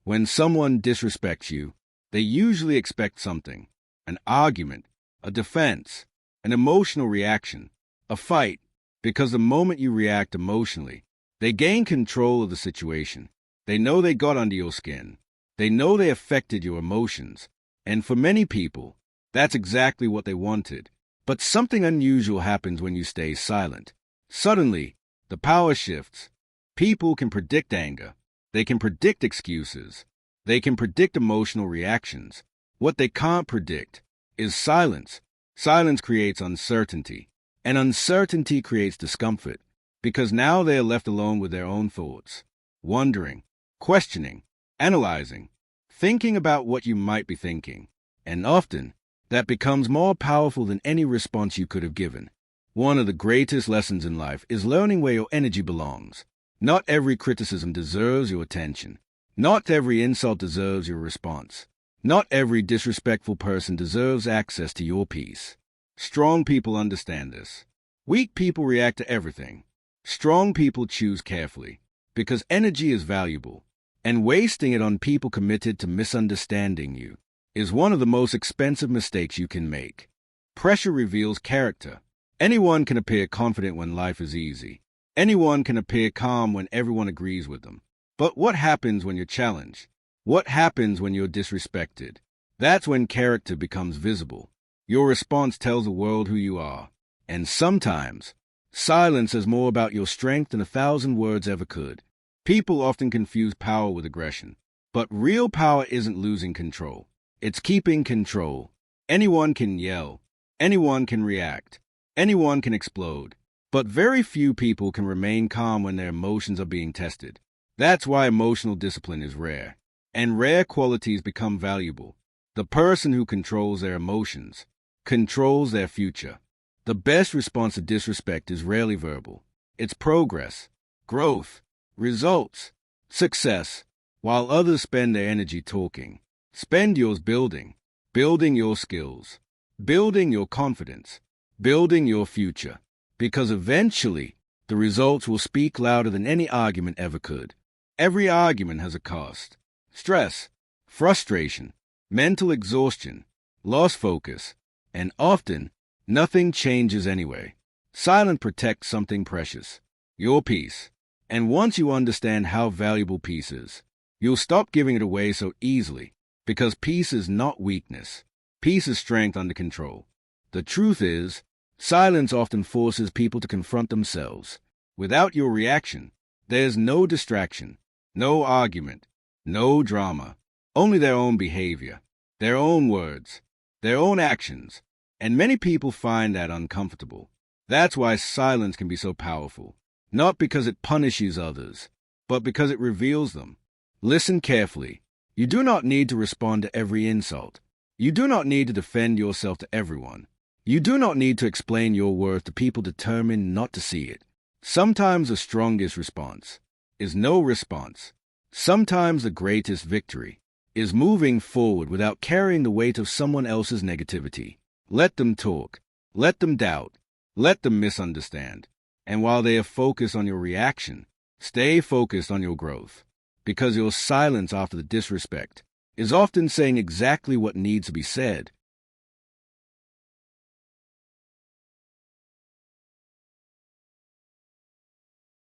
When someone disrespects you, they usually expect something: an argument, a defense, an emotional reaction, a fight, because the moment you react emotionally, they gain control of the situation. They know they got under your skin. They know they affected your emotions. And for many people, that's exactly what they wanted. But something unusual happens when you stay silent. Suddenly, the power shifts. People can predict anger. They can predict excuses. They can predict emotional reactions. What they can't predict is silence. Silence creates uncertainty, and uncertainty creates discomfort, because now they are left alone with their own thoughts, wondering, questioning, analyzing, thinking about what you might be thinking, and often that becomes more powerful than any response you could have given. One of the greatest lessons in life is learning where your energy belongs. Not every criticism deserves your attention. Not every insult deserves your response. Not every disrespectful person deserves access to your peace. Strong people understand this. Weak people react to everything. Strong people choose carefully, because energy is valuable, and wasting it on people committed to misunderstanding you is one of the most expensive mistakes you can make. Pressure reveals character. Anyone can appear confident when life is easy. Anyone can appear calm when everyone agrees with them. But what happens when you're challenged? What happens when you're disrespected? That's when character becomes visible. Your response tells the world who you are. And sometimes, silence is more about your strength than 1,000 words ever could. People often confuse power with aggression. But real power isn't losing control. It's keeping control. Anyone can yell. Anyone can react. Anyone can explode. But very few people can remain calm when their emotions are being tested. That's why emotional discipline is rare. And rare qualities become valuable. The person who controls their emotions controls their future. The best response to disrespect is rarely verbal. It's progress, growth, results, success. While others spend their energy talking, spend yours building your skills, building your confidence, building your future. Because eventually, the results will speak louder than any argument ever could. Every argument has a cost: stress, frustration, mental exhaustion, lost focus, and often, nothing changes anyway. Silence protects something precious: your peace. And once you understand how valuable peace is, you'll stop giving it away so easily, because peace is not weakness. Peace is strength under control. The truth is, silence often forces people to confront themselves. Without your reaction, there's no distraction, no argument, no drama, only their own behavior, their own words, their own actions, and many people find that uncomfortable. That's why silence can be so powerful, not because it punishes others, but because it reveals them. Listen carefully. You do not need to respond to every insult. You do not need to defend yourself to everyone. You do not need to explain your worth to people determined not to see it. Sometimes the strongest response is no response. Sometimes the greatest victory is moving forward without carrying the weight of someone else's negativity. Let them talk. Let them doubt. Let them misunderstand. And while they are focused on your reaction, stay focused on your growth. Because your silence after the disrespect is often saying exactly what needs to be said.